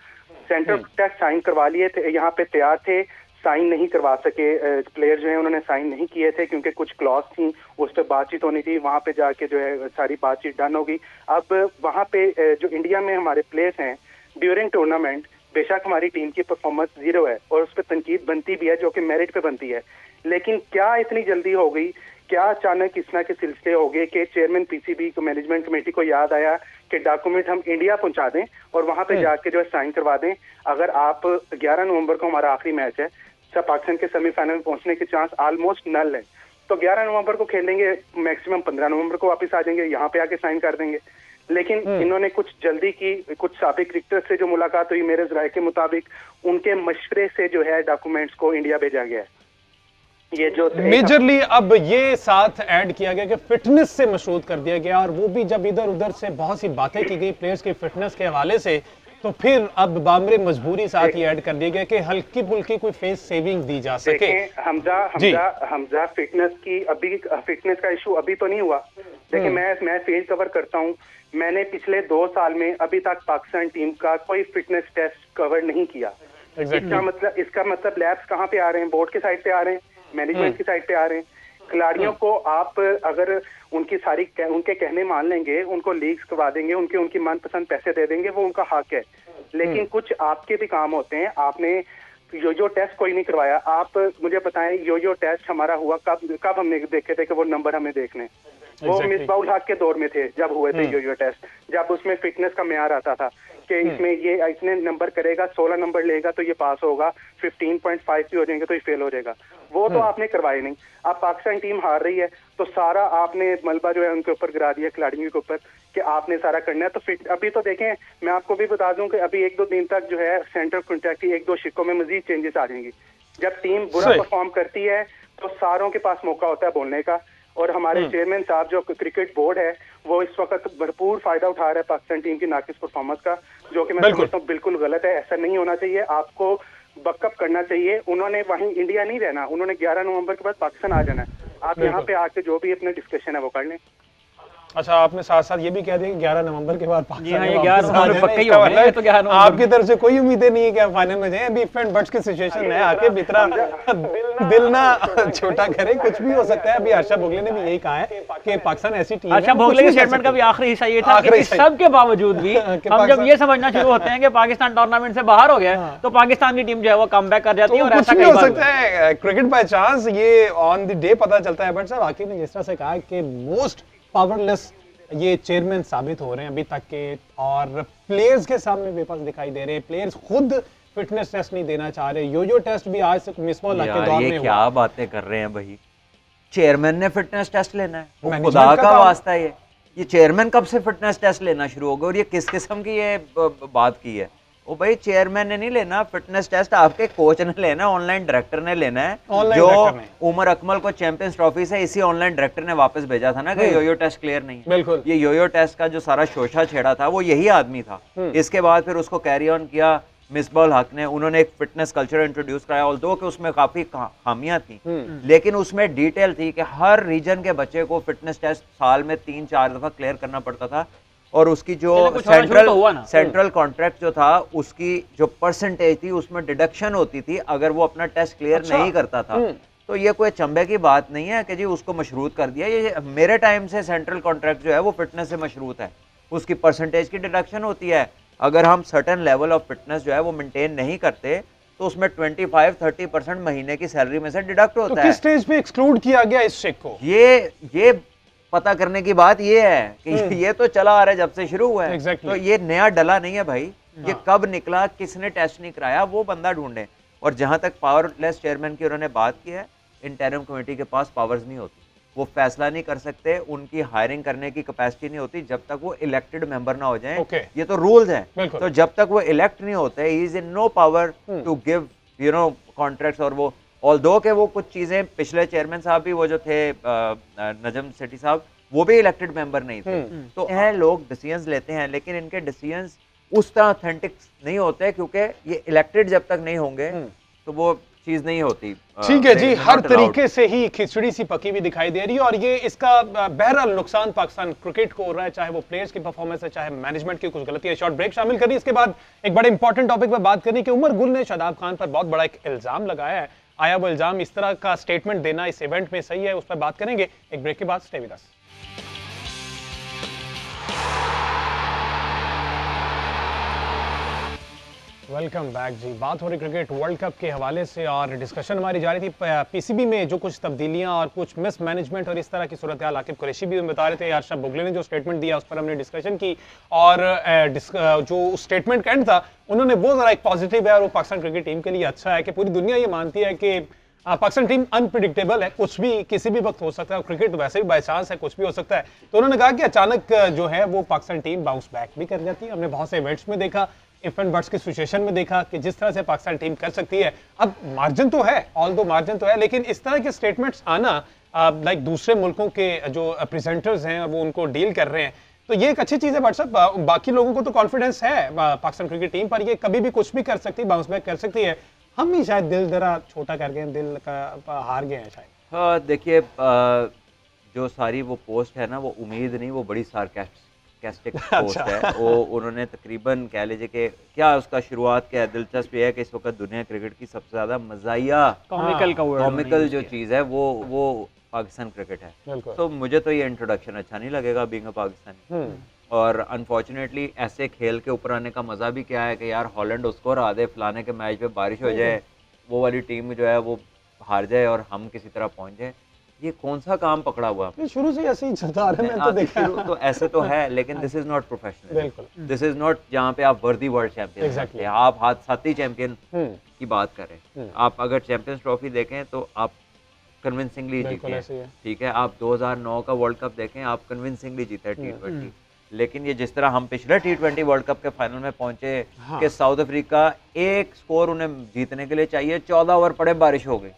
सेंटर कॉन्ट्रैक्ट साइन करवा लिए थे, यहाँ पे तैयार थे, साइन नहीं करवा सके प्लेयर जो है, उन्होंने साइन नहीं किए थे क्योंकि कुछ क्लॉज थी, उस पर बातचीत होनी थी, वहां पे जाके जो है सारी बातचीत डन होगी। अब वहां पे जो इंडिया में हमारे प्लेयर्स हैं ड्यूरिंग टूर्नामेंट, बेशक हमारी टीम की परफॉर्मेंस 0 है और उस पर तनकीद बनती भी है जो कि मेरिट पे बनती है, लेकिन क्या इतनी जल्दी हो गई, क्या अचानक इस तरह के सिलसिले हो गए कि चेयरमैन पीसीबी को मैनेजमेंट कमेटी को याद आया कि डॉक्यूमेंट हम इंडिया पहुंचा दें और वहां पे जाके जो है साइन करवा दें। अगर आप 11 नवंबर को हमारा आखिरी मैच है, सब पाकिस्तान के सेमीफाइनल में पहुंचने के चांस ऑलमोस्ट नल है, तो 11 नवंबर को खेलेंगे, मैक्सिमम 15 नवंबर को वापस आ जाएंगे, यहाँ पे आके साइन कर देंगे। लेकिन इन्होंने कुछ जल्दी की, कुछ साबिक क्रिकेटर से जो मुलाकात हुई मेरे राय के मुताबिक उनके मशवरे से जो है डॉक्यूमेंट्स को इंडिया भेजा गया है। ये जो मेजरली अब ये साथ ऐड किया गया कि फिटनेस से मशरूत कर दिया गया, और वो भी जब इधर उधर से बहुत सी बातें की गई प्लेयर्स के फिटनेस के हवाले से, तो फिर अब बामरे मजबूरी साथ ही ऐड कर दिया गया कि हल्की फुल्की कोई फेस सेविंग दी जा सके। हमजा फिटनेस की अभी फिटनेस का इशू अभी तो नहीं हुआ। देखिए मैं फील्ड कवर करता हूँ, मैंने पिछले 2 साल में अभी तक पाकिस्तान टीम का कोई फिटनेस टेस्ट कवर नहीं किया। इसका मतलब लैब्स कहाँ पे आ रहे हैं, बोर्ड के साइड पे आ रहे हैं, मैनेजमेंट की साइड पे आ रहे हैं। खिलाड़ियों को आप अगर उनके कहने मान लेंगे, उनको लीग्स करवा देंगे, उनकी मनपसंद पैसे दे देंगे, वो उनका हक है, लेकिन कुछ आपके भी काम होते हैं। आपने यो टेस्ट कोई नहीं करवाया, आप मुझे बताएं यो टेस्ट हमारा हुआ कब हमने देखे थे कि वो नंबर हमें देखने, वो मिसबाउल हक के दौर में थे जब हुए थे यो टेस्ट, जब उसमें फिटनेस का म्यार आता था कि इसमें ये इतने नंबर करेगा, 16 नंबर लेगा तो ये पास होगा, 15.5 भी हो जाएंगे तो ये फेल हो जाएगा, वो तो आपने करवाए नहीं। अब पाकिस्तान टीम हार रही है तो सारा आपने मलबा जो है उनके ऊपर गिरा दिया, खिलाड़ियों के ऊपर, कि आपने सारा करना है। तो फिट अभी तो देखें, मैं आपको भी बता दूं कि अभी 1-2 दिन तक जो है सेंटर कॉन्ट्रैक्ट की 1-2 शिकों में मजीद चेंजेस आ जाएंगी। जब टीम बुरा परफॉर्म करती है तो सारों के पास मौका होता है बोलने का, और हमारे चेयरमैन साहब जो क्रिकेट बोर्ड है वो इस वक्त भरपूर फायदा उठा रहा है पाकिस्तान टीम की नाकिस परफॉर्मेंस का, जो कि मैं समझता हूँ बिल्कुल गलत है। ऐसा नहीं होना चाहिए, आपको बकअप करना चाहिए। उन्होंने वहीं इंडिया नहीं रहना, उन्होंने 11 नवंबर के बाद पाकिस्तान आ जाना है। आप यहाँ पे आके जो भी अपने डिस्कशन है वो कर लें। अच्छा, आपने साथ साथ ये भी कह दिया कि 11 नवंबर के बाद पाकिस्तान आपकी तरफ से कोई उम्मीदें नहीं है कि आप फाइनल में जाएं। अभी फ्रंट बट्स की सिचुएशन है, आके बितरा दिल ना छोटा करे, कुछ भी हो सकता है। अभी आशा भोगले ने भी यही कहा है कि पाकिस्तान ऐसी टीम है। आशा भोगले के स्टेटमेंट का भी आखिरी हिस्सा ये था कि सबके बावजूद भी हम जब ये समझना शुरू होते हैं कि पाकिस्तान टूर्नामेंट से बाहर हो गया, तो पाकिस्तान की टीम जो है वो कमबैक कर जाती है, और ऐसा हो सकता है क्रिकेट बाय चांस, ये ऑन द डे पता चलता है। बट साहब आखिर में जिस तरह से कहा कि मोस्ट पावरलेस ये चेयरमैन साबित हो रहे हैं अभी तक के, और प्लेयर्स के सामने बेबस दिखाई दे रहे हैं, प्लेयर्स खुद फिटनेस टेस्ट नहीं देना चाह रहे। यो टेस्ट भी आज से मिसबॉल के दौर में हुआ। क्या बातें कर रहे हैं भाई, चेयरमैन ने फिटनेस टेस्ट लेना है, खुदा का वास्ता है। ये चेयरमैन कब से फिटनेस टेस्ट लेना शुरू हो गया, और ये किस किस्म की ये बात की है? ओ भाई, चेयरमैन ने नहीं लेना फिटनेस टेस्ट, आपके कोच ने लेना है, ऑनलाइन डायरेक्टर ने लेना है। जो उमर अकमल को चैंपियंस ट्रॉफी से इसी ऑनलाइन डायरेक्टर ने वापस भेजा था ना कि यो टेस्ट क्लियर नहीं है। बिल्कुल, ये यो टेस्ट का जो सारा शोशा छेड़ा था वो यही आदमी था। इसके बाद फिर उसको कैरी ऑन किया मिसबाउल हक ने, उन्होंने एक फिटनेस कल्चर इंट्रोड्यूस कराया, ऑल्दो कि उसमें काफी खामियां थी, लेकिन उसमें डिटेल थी कि हर रीजन के बच्चे को फिटनेस टेस्ट साल में 3-4 दफा क्लियर करना पड़ता था, और उसकी जो सेंट्रल कॉन्ट्रैक्ट जो था उसकी जो परसेंटेज थी उसमें डिडक्शन होती थी अगर वो अपना टेस्ट क्लियर नहीं करता था। तो ये कोई चंबे की बात नहीं है कि जी उसको मशरूत कर दिया। ये मेरे टाइम से सेंट्रल कॉन्ट्रैक्ट जो है वो फिटनेस से मशरूत है, उसकी परसेंटेज की डिडक्शन होती है। अगर हम सर्टेन लेवल ऑफ फिटनेस जो है वो मेंटेन नहीं करते तो उसमें 25-30% महीने की सैलरी में से डिडक्ट होता है। किस स्टेज पे एक्सक्लूड किया गया इस चेक को? ये पता करने की बात ये है कि ये तो चला आ रहा है जब से शुरू हुआ है। तो ये नया डला नहीं है भाई, ये कब निकला, किसने टेस्ट नहीं कराया, वो बंदा ढूंढे। और जहां तक पावरलेस चेयरमैन की उन्होंने बात की है, इंटरिम कमेटी के पास पावर्स नहीं होती, वो फैसला नहीं कर सकते, उनकी हायरिंग करने की कैपेसिटी नहीं होती जब तक वो इलेक्टेड मेंबर ना हो जाएं। ये तो रूल्स हैं। तो जब तक वो इलेक्ट नहीं होते, he is in no power to give contracts. और वो ऑल्दो के वो कुछ चीजें पिछले चेयरमैन साहब भी वो जो थे नजम सेठी साहब, वो भी इलेक्टेड मेंबर नहीं थे। तो हैं लोग डिसीजंस लेते हैं, लेकिन इनके डिसीजंस उस तरह ऑथेंटिक नहीं होते क्योंकि ये इलेक्टेड जब तक नहीं होंगे तो वो चीज नहीं होती। ठीक है जी, हर not allowed। तरीके से ही खिचड़ी सी पकी हुई दिखाई दे रही है और ये इसका बहरहाल नुकसान पाकिस्तान क्रिकेट को हो रहा है, चाहे वो प्लेयर्स की परफॉर्मेंस है, चाहे मैनेजमेंट की कुछ गलती है। शॉर्ट ब्रेक शामिल करिए, इसके बाद एक बड़े इंपॉर्टेंट टॉपिक पर बात करनी कि उमर गुल ने शादाब खान पर बहुत बड़ा एक इल्जाम लगाया है। आया वो इल्जाम इस तरह का स्टेटमेंट देना इस इवेंट में सही है, उस पर बात करेंगे एक ब्रेक के बाद। Stay with us. Welcome back जी। बात हो रही क्रिकेट वर्ल्ड कप के हवाले से और डिस्कशन हमारी जारी थी पीसीबी में जो कुछ तब्दीलियां और कुछ मिस मैनेजमेंट और इस तरह की सूरत हाल आकिब कुरैशी भी बता रहे थे। अरशद बुगले ने जो स्टेटमेंट दिया उस पर हमने डिस्कशन की और जो स्टेटमेंट का एंड था उन्होंने वो जरा एक पॉजिटिव है और वो पाकिस्तान क्रिकेट टीम के लिए अच्छा है कि पूरी दुनिया ये मानती है कि पाकिस्तान टीम अनप्रिडिक्टेबल है, कुछ भी किसी भी वक्त हो सकता है। क्रिकेट वैसे भी बाय चांस है, कुछ भी हो सकता है। तो उन्होंने कहा कि अचानक जो है वो पाकिस्तान टीम बाउंस बैक भी कर जाती है। हमने बहुत से इवेंट्स में देखा, इफ एंड बट्स की सिचुएशन में देखा कि जिस तरह से पाकिस्तान टीम कर सकती है। अब मार्जिन तो है, ऑल दो मार्जिन तो है, लेकिन इस तरह के स्टेटमेंट्स आना लाइक दूसरे मुल्कों के जो प्रेजेंटर्स हैं वो उनको डील कर रहे हैं, तो ये एक अच्छी चीज है। बट साहब बाकी लोगों को तो कॉन्फिडेंस है पाकिस्तान क्रिकेट टीम पर, ये कभी भी कुछ भी कर सकती है, बाउंस बैक कर सकती है। हम ही शायद दिल जरा छोटा कर गए, दिल का हार गए हैं शायद। हाँ देखिए, जो सारी वो पोस्ट है ना, वो उम्मीद नहीं, वो बड़ी सार्कास्टिक पोस्ट है। वो उन्होंने तकरीबन कह लीजिए कि क्या उसका शुरुआत क्या है, दिलचस्प ये है कि इस वक्त दुनिया क्रिकेट की सबसे ज्यादा मज़ाहिया कॉमिकल जो चीज़ है वो पाकिस्तान क्रिकेट है। तो मुझे तो ये इंट्रोडक्शन अच्छा नहीं लगेगा बीइंग अ पाकिस्तानी। और अनफॉर्चुनेटली ऐसे खेल के ऊपर आने का मज़ा भी क्या है कि यार हॉलैंड उसको हरा दे, फलाने के मैच पे बारिश हो जाए, वो वाली टीम जो है वो हार जाए और हम किसी तरह पहुंच जाए। ये कौन सा काम पकड़ा हुआ? शुरू से ऐसे ही चलता आ रहा है, मैंने तो देखा है। तो ऐसे तो है, लेकिन दिस इज नॉट प्रोफेशनल। बिल्कुल, दिस इज नॉट जहाँ पे आप वर्दी वर्ल्ड चैंपियन Exactly. आप हाथ साथी चैंपियन की बात करें। आप अगर चैंपियंस ट्रॉफी देखें तो आप कन्विंसिंगली जीते, ठीक है। आप 2009 का वर्ल्ड कप देखें, आप कन्विंसिंगली जीते T20। लेकिन ये जिस तरह हम पिछले T20 वर्ल्ड कप के फाइनल में पहुंचे कि साउथ अफ्रीका एक स्कोर उन्हें जीतने के लिए चाहिए, 14 ओवर पड़े, बारिश हो गई,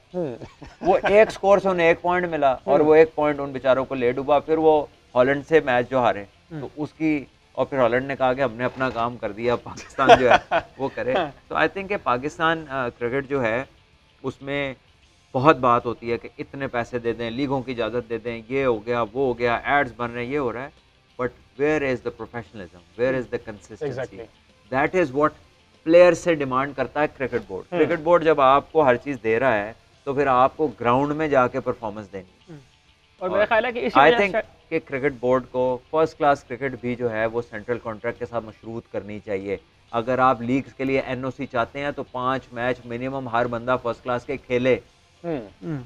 वो एक स्कोर से उन्हें 1 पॉइंट मिला और वो 1 पॉइंट उन बेचारों को ले डूबा। फिर वो हॉलैंड से मैच जो हारे तो उसकी, और फिर हॉलैंड ने कहा कि हमने अपना काम कर दिया, पाकिस्तान जो है वो करे। तो आई थिंक पाकिस्तान क्रिकेट जो है उसमें बहुत बात होती है कि इतने पैसे दे दें, लीगों की इजाज़त दे दें, ये हो गया, वो हो गया, एड्स बन रहे हैं, ये हो रहा है। But where is the professionalism, where is the consistency? That is what player से डिमांड करता है क्रिकेट बोर्ड। क्रिकेट बोर्ड जब आपको हर चीज़ दे रहा है तो फिर आपको ग्राउंड में जाके परफॉर्मेंस देनी। और मेरा ख्याल है कि आई थिंक कि क्रिकेट बोर्ड को फर्स्ट क्लास क्रिकेट भी जो है वो सेंट्रल कॉन्ट्रैक्ट के साथ मशरूत करनी चाहिए। अगर आप लीग्स के लिए एनओसी चाहते हैं तो 5 मैच मिनिमम हर बंदा फर्स्ट क्लास के खेले।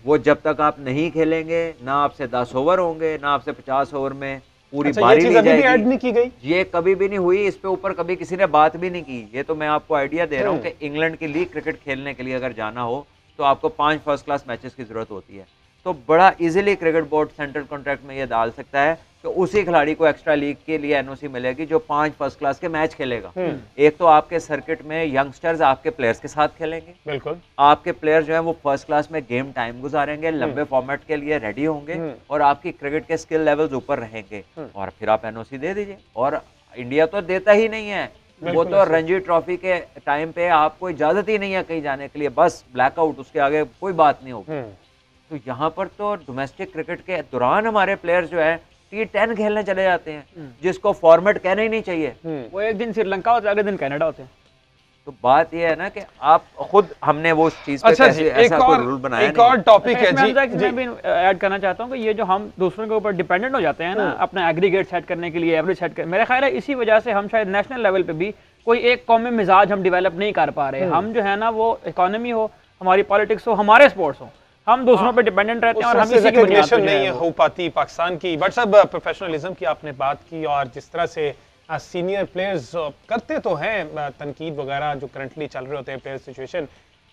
वो जब तक आप नहीं खेलेंगे, ना आपसे 10 ओवर होंगे, ना आपसे 50 ओवर में पूरी बारी ली जाएगी। ऐड नहीं की गई, ये कभी भी नहीं हुई, इस पे ऊपर कभी किसी ने बात भी नहीं की। ये तो मैं आपको आइडिया दे रहा हूँ कि इंग्लैंड की लीग क्रिकेट खेलने के लिए अगर जाना हो तो आपको 5 फर्स्ट क्लास मैचेस की जरूरत होती है। तो बड़ा easily cricket board central contract में ये डाल सकता है कि उसी खिलाड़ी को एक्स्ट्रा लीग के लिए एनओसी मिलेगी जो 5 फर्स्ट क्लास के मैच खेलेगा। एक तो आपके सर्किट में यंगस्टर्स आपके प्लेयर्स के साथ खेलेंगे, बिल्कुल आपके प्लेयर जो है वो फर्स्ट क्लास में गेम टाइम गुजारेंगे, लंबे फॉर्मेट के लिए रेडी होंगे और आपकी क्रिकेट के स्किल लेवल्स ऊपर रहेंगे, और फिर आप एनओसी दे दीजिए। और इंडिया तो देता ही नहीं है, वो तो रणजी ट्रॉफी के टाइम पे आपको इजाजत ही नहीं है कहीं जाने के लिए, बस ब्लैकआउट, उसके आगे कोई बात नहीं होगी। तो यहाँ पर तो डोमेस्टिक क्रिकेट के दौरान हमारे प्लेयर्स जो है T10 खेलने चले जाते हैं, जिसको फॉर्मेट कहना ही नहीं चाहिए। वो एक दिन श्रीलंका होते हैं, अगले दिन कनाडा होते हैं। तो बात ये है ना कि आप खुद, हमने वो चीज पे अच्छा कैसे ऐसा कोई रूल बनाया एक और टॉपिक है जी, मैं भी ऐड करना चाहता हूँ कि ये जो हम दूसरों के ऊपर डिपेंडेंट हो जाते हैं ना अपना एग्रीगेट सेट करने के लिए, एवरेज सेट कर, मेरा ख्याल है इसी वजह से हम शायद नेशनल लेवल पे भी कोई एक कौमी मिजाज हम डेवलप नहीं कर पा रहे। हम जो है ना वो इकोनॉमी हो, हमारी पॉलिटिक्स हो, हमारे स्पोर्ट्स हो, हम दूसरों पे डिपेंडेंट रहते हैं और हम इसी की बुनियाद पे नहीं हो पाती पाकिस्तान की। बट सब प्रोफेशनलिज्म की आपने बात की और जिस तरह से सीनियर प्लेयर्स करते तो हैं तनकीद वगैरह जो करंटली चल रहे होते हैं प्लेयर सिचुएशन।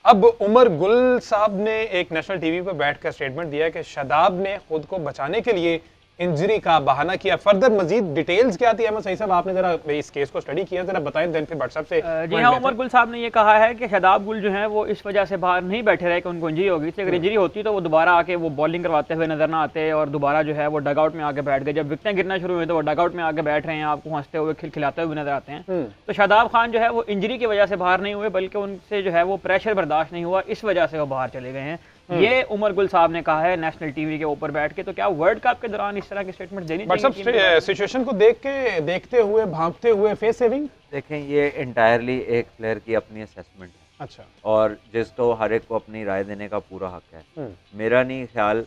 अब उमर गुल साहब ने एक नेशनल टीवी पर बैठकर स्टेटमेंट दिया कि शादाब ने खुद को बचाने के लिए इंजरी का बहाना किया। फर्दर मजीद डिटेल्स क्या थी अहमद सईद साहब, आपने जरा इस केस को स्टडी किया, जरा बताएं, देन फिर व्हाट्सएप से। जी हाँ, उमर गुल साहब ने ये कहा है कि शादाब गुल जो है वो इस वजह से बाहर नहीं बैठे रहे कि उनको इंजरी हो गई थी। अगर इंजरी होती तो वो दोबारा आके वो बॉलिंग करवाते हुए नजर ना आते और दोबारा जो है वो डगआउट में आके बैठ गए। जब विकेटें गिरना शुरू हुई तो वो डगआउट में आके बैठ रहे हैं, आपको हंसते हुए खिलखिलाते हुए नजर आते हैं। तो शादाब खान जो है वो इंजरी की वजह से बाहर नहीं हुए, बल्कि उनसे जो है वो प्रेशर बर्दाश्त नहीं हुआ, इस वजह से वो बाहर चले गए हैं। ये उमर गुल साहब ने कहा है नेशनल टीवी के ऊपर बैठ के। तो क्या वर्ल्ड कप के दौरान इस तरह की स्टेटमेंट देनी चाहिए? सिचुएशन को देखते हुए भांपते हुए फेस सेविंग, देखें ये इंटायरली एक प्लेयर की अपनी असेसमेंट है। अच्छा, और जिसको हर एक को अपनी राय देने का पूरा हक है। मेरा नहीं ख्याल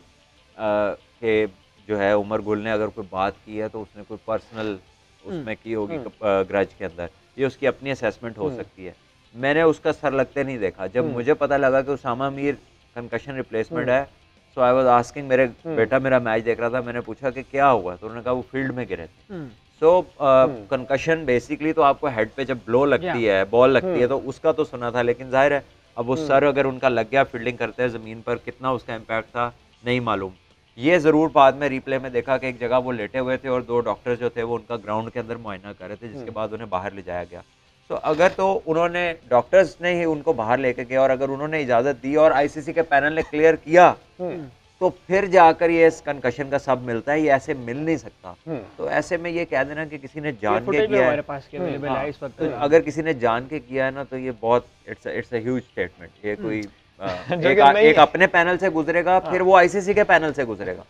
कि जो है उमर गुल ने अगर कोई बात की है तो उसने कोई पर्सनल उसमें की होगी ग्रज के अंदर, ये उसकी अपनी असेसमेंट हो सकती है। मैंने उसका सर लगते नहीं देखा। जब मुझे पता लगा कि उसामा मीर कंकशन रिप्लेसमेंट है, सो आई वाज आस्किंग, मेरे बेटा मेरा मैच देख रहा था, मैंने पूछा कि क्या हुआ, तो उन्होंने कहा वो फील्ड में गिरे थे। सो कंकशन बेसिकली तो आपको हेड पे जब ब्लो लगती है, बॉल लगती है, तो उसका तो सुना था, लेकिन जाहिर है अब वो सर अगर उनका लग गया फील्डिंग करते हैं ज़मीन पर, कितना उसका इम्पैक्ट था नहीं मालूम। ये ज़रूर बाद में रिप्ले में देखा कि एक जगह वो लेटे हुए थे और दो डॉक्टर्स जो थे वो उनका ग्राउंड के अंदर मुआयना कर रहे थे, जिसके बाद उन्हें बाहर ले जाया गया। तो अगर तो उन्होंने डॉक्टर्स ने ही उनको बाहर लेके गया और अगर उन्होंने इजाज़त दी और आईसीसी के पैनल ने क्लियर किया तो फिर जाकर ये इस कंकशन का सब मिलता है, ये ऐसे मिल नहीं सकता। तो ऐसे में ये कह देना कि किसी ने जान के किया है, तो अगर किसी ने जान के किया है ना, तो ये बहुत इट्स अ ह्यूज स्टेटमेंट। ये कोई एक अपने पैनल से गुजरेगा, फिर वो आईसीसी के पैनल से गुजरेगा।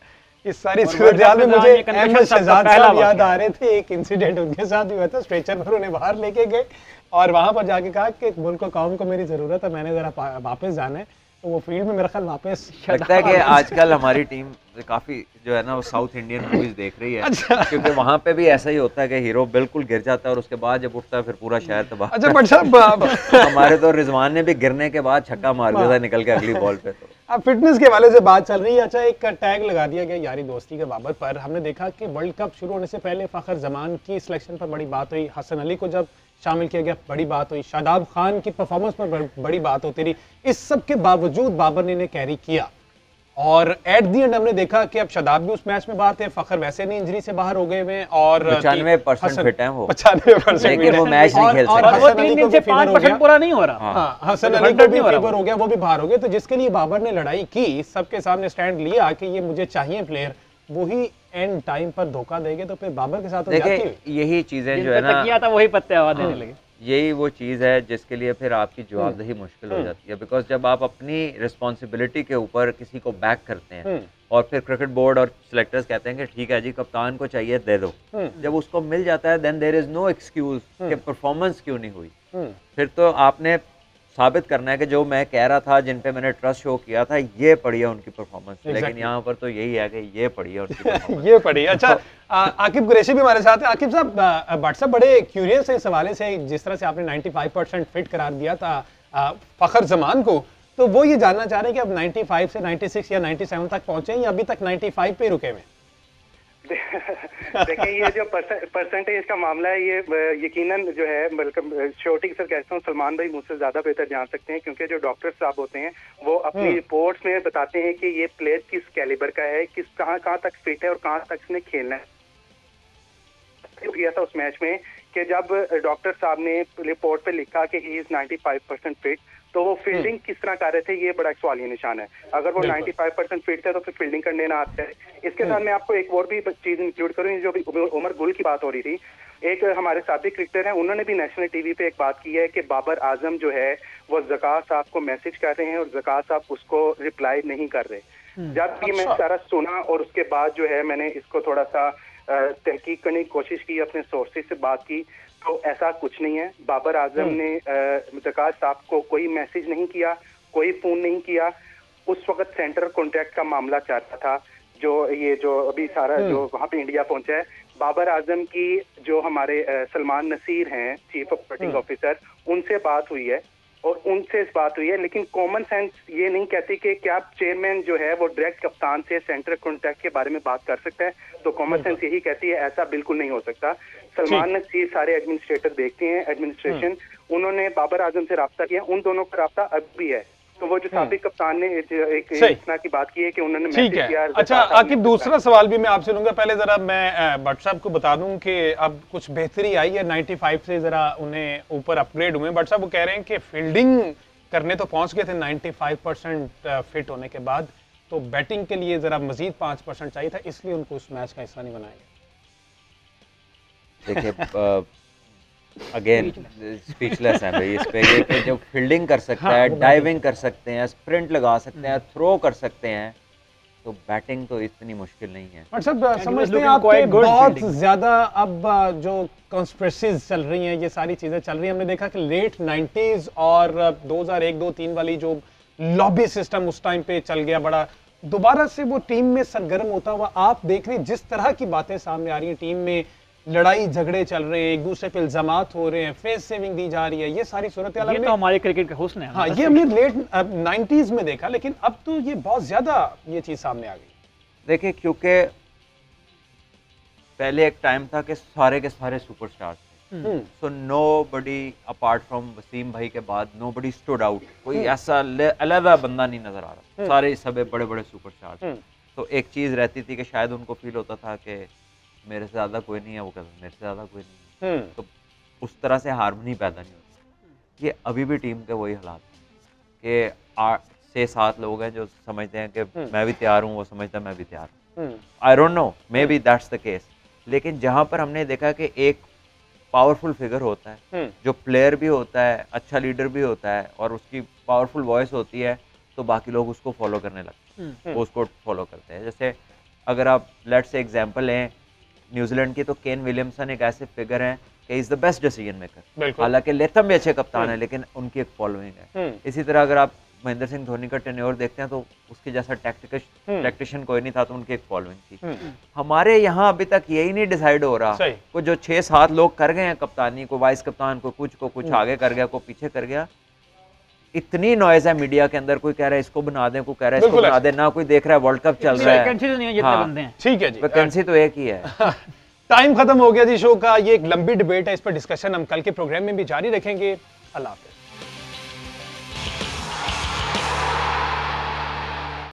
इस सारी सूरत में मुझे अहमद शहजाद साहब याद आ रहे थे। एक इंसिडेंट उनके साथ हुआ था, स्ट्रेचर पर उन्हें बाहर लेके गए और वहां पर जाके कहा कि मुल्क को कौम को मेरी जरूरत है, मैंने जरा वापस जाना है। तो वो फील्ड में मेरा ख्याल वापस लगता है कि आजकल हमारी टीम काफी जो है ना वो साउथ इंडियन मूवीज देख रही है। अच्छा। क्योंकि वहाँ पे भी ऐसा ही होता है कि हीरो बिल्कुल गिर जाता है और उसके बाद जब उठता है फिर पूरा शहर तबाह। अच्छा बट साहब हमारे तो रिजवान ने भी गिरने के बाद छक्का मार दिया था निकल के अगली बॉल पे। तो अब फिटनेस के वाले से बात चल रही है। अच्छा, एक टैग लगा दिया गया यारी दोस्ती के बाबत पर। हमने देखा कि वर्ल्ड कप शुरू होने से पहले फखर जमान की सिलेक्शन पर बड़ी बात हुई, हसन अली को जब शामिल किया गया बड़ी बात हुई, शादाब खान की परफॉर्मेंस पर बड़ी बात होती रही। इस सब के बावजूद बाबर ने इन्हें कैरी किया और एट दी एंड हमने देखा कि अब शादाब भी उस मैच में बात है, फखर वैसे नहीं इंजरी से बाहर हो गए हैं और 95% फिट हैं वो, 95%, लेकिन वो मैच नहीं खेल सकते और वो 3 दिन से 5% पूरा नहीं हो रहा। हाँ, हसन अली को भी फीवर हो गया, वो भी बाहर हो गए। तो जिसके लिए बाबर ने लड़ाई की, सबके सामने स्टैंड लिया कि ये मुझे चाहिए प्लेयर, वही एंड टाइम पर धोखा देंगे, तो फिर बाबर के साथ यही चीजें जो है ना किया था वही पत्ते हवा देने लगे। यही वो चीज़ है जिसके लिए फिर आपकी जवाबदेही मुश्किल हो जाती है। बिकॉज जब आप अपनी रिस्पॉन्सिबिलिटी के ऊपर किसी को बैक करते हैं और फिर क्रिकेट बोर्ड और सिलेक्टर्स कहते हैं कि ठीक है जी कप्तान को चाहिए दे दो, जब उसको मिल जाता है then there is no excuse कि परफॉर्मेंस क्यों नहीं हुई। फिर तो आपने साबित करना है कि जो मैं कह रहा था, जिन पे मैंने ट्रस्ट शो किया था, ये पड़ी है उनकी परफॉर्मेंस। लेकिन यहाँ पर तो यही है कि ये पड़ी है उनकी परफॉर्मेंस। ये पड़ी। अच्छा, आकिब कुरैशी भी हमारे साथ है। आकिब साहब, व्हाट्सएप बड़े क्यूरियस है इस हवाले से, जिस तरह से आपने 95% फिट करार दिया था फखर जमान को, तो वो ये जानना चाह रहे हैं कि अब 95 से 96 या 97 तक पहुंचे या अभी तक 95 पे रुके हुए? देखिए, ये जो परसेंटेज का मामला है, ये यकीनन जो है, बल्कि छोटी सर कहता हूँ, सलमान भाई मुझसे ज्यादा बेहतर जान सकते हैं, क्योंकि जो डॉक्टर साहब होते हैं वो अपनी रिपोर्ट्स में बताते हैं कि ये प्लेयर किस कैलिबर का है, किस कहाँ तक फिट है और कहाँ तक इसने खेलना है। किया था उस मैच में कि जब डॉक्टर साहब ने रिपोर्ट पे लिखा कि ही इज 95% फिट, तो वो फील्डिंग किस तरह कर रहे थे, ये बड़ा सवालिया निशान है। अगर वो 95% फिट थे तो फिर फील्डिंग करने ना आते हैं। इसके साथ मैं आपको एक और भी चीज इंक्लूड करूँ, जो भी उमर गुल की बात हो रही थी। एक हमारे साबिक क्रिकेटर हैं, उन्होंने भी नेशनल टीवी पे एक बात की है कि बाबर आजम जो है वो ज़कात साहब को मैसेज कर रहे हैं और ज़कात साहब उसको रिप्लाई नहीं कर रहे। जब ये मैं सारा सुना और उसके बाद जो है मैंने इसको थोड़ा सा तहकीक करने की कोशिश की, अपने सोर्सेज से बात की, तो ऐसा कुछ नहीं है। बाबर आजम ने ज़कात साहब को कोई मैसेज नहीं किया, कोई फोन नहीं किया। उस वक्त सेंट्रल कॉन्ट्रैक्ट का मामला चल रहा था, जो अभी सारा जो वहाँ पे इंडिया पहुंचा है। बाबर आजम की जो हमारे सलमान नसीर हैं चीफ ऑपरेटिंग ऑफिसर, उनसे बात हुई है और उनसे इस बात हुई है, लेकिन कॉमन सेंस ये नहीं कहती कि क्या चेयरमैन जो है वो डायरेक्ट कप्तान से सेंट्रल कॉन्ट्रैक्ट के बारे में बात कर सकता है। तो कॉमन सेंस यही कहती है ऐसा बिल्कुल नहीं हो सकता। सलमान नसीर सारे एडमिनिस्ट्रेटर देखते हैं, एडमिनिस्ट्रेशन, उन्होंने बाबर आजम से रब्ता किया, उन दोनों का रब्ता अब भी है। तो वो जो साबिक कप्तान ने एक सही। इस तरह की बात की है कि उन्होंने ठीक मैसेज किया। है। अच्छा आकिब, दूसरा सवाल भी मैं आपसे लूंगा, पहले जरा मैं भट्ट साहब को बता दूं कि अब कुछ बेहतरी आई है, 95 से जरा उन्हें ऊपर अपग्रेड हुए। भट्ट साहब वो कह रहे हैं कि फील्डिंग करने तो पहुंच गए थे 95% फिट होने के बाद, तो बैटिंग के लिए जरा मजीद 5% चाहिए था, इसलिए उनको उस मैच का हिस्सा नहीं बनाया गया। देखिए अगेन स्पीचलेस है भाई इस पे, कि जो फील्डिंग कर सकता हाँ, है, डाइविंग कर सकते हैं, स्प्रिंट लगा सकते हैं, थ्रो कर सकते हैं, तो बैटिंग तो इतनी मुश्किल नहीं है। और सब was समझते हैं looking आपके quite good बहुत fielding. ज्यादा अब जो कॉन्स्पिरेसीज चल रही हैं, ये सारी चीजें चल रही हैं, हमने देखा कि लेट 90s और 2001, 2, 3 वाली जो लॉबी सिस्टम उस टाइम पे चल गया, बड़ा दोबारा से वो टीम में सरगर्म होता हुआ आप देख रहे हैं, जिस तरह की बातें सामने आ रही हैं, टीम में लड़ाई झगड़े चल रहे हैं, एक दूसरे पे इल्जामात हो रहे हैं, फेस सेविंग दी जा रही है, ये सारी सूरत ये तो हमारे क्रिकेट का हुस्न है। हाँ, ये हमने लेट 90s में देखा, लेकिन अब तो ये बहुत ज्यादा ये चीज सामने आ गई। देखिए क्योंकि पहले एक टाइम था कि सारे के सारे सुपरस्टार थे, so nobody apart from Wasim भाई के बाद नोबडी स्टूड आउट, कोई ऐसा अलग बंदा नहीं नजर आ रहा, सारे सब बड़े बड़े सुपरस्टार थे। तो एक चीज रहती थी कि शायद उनको फील होता था कि मेरे से ज्यादा कोई नहीं है, वो कहता मेरे से ज्यादा कोई नहीं है, तो उस तरह से हार्मनी पैदा नहीं होती। ये अभी भी टीम के वही हालात हैं कि 6-7 लोग हैं जो समझते हैं कि मैं भी तैयार हूँ, वो समझता है मैं भी तैयार हूँ। I don't know, may be that's the case, लेकिन जहाँ पर हमने देखा कि एक पावरफुल फिगर होता है, जो प्लेयर भी होता है, अच्छा लीडर भी होता है, और उसकी पावरफुल वॉइस होती है, तो बाकी लोग उसको फॉलो करने लगते हैं, वो उसको फॉलो करते हैं। जैसे अगर आप लेट्स से एग्जांपल लें न्यूजीलैंड की, तो केन विलियमसन एक ऐसे फिगर हैं कि is the best decision maker, हालांकि लेथम भी अच्छे कप्तान है, लेकिन उनकी एक फॉलोइंग है। इसी तरह अगर आप महेंद्र सिंह धोनी का टेन्योर देखते हैं, तो उसके जैसा टैक्टिशियन कोई नहीं था, तो उनकी एक फॉलोइंग थी। हमारे यहाँ अभी तक यही नहीं डिसाइड हो रहा, को जो 6-7 लोग कर गए हैं कप्तानी, को वाइस कप्तान, को कुछ आगे कर गया, को पीछे कर गया। इतनी नॉइज है मीडिया के अंदर, कोई कह रहा है इसको बना दें, कोई कह रहा है इसको बना दें, ना कोई देख रहा है वर्ल्ड कप चल रहा है, वैकेंसी तो नहीं है जितने बंदे हैं। ठीक है जी, वैकेंसी तो एक ही है। टाइम खत्म हो गया जी शो का, ये एक लंबी डिबेट है, इस पर डिस्कशन हम कल के प्रोग्राम में भी जारी रखेंगे। अल्लाह हाफिज़।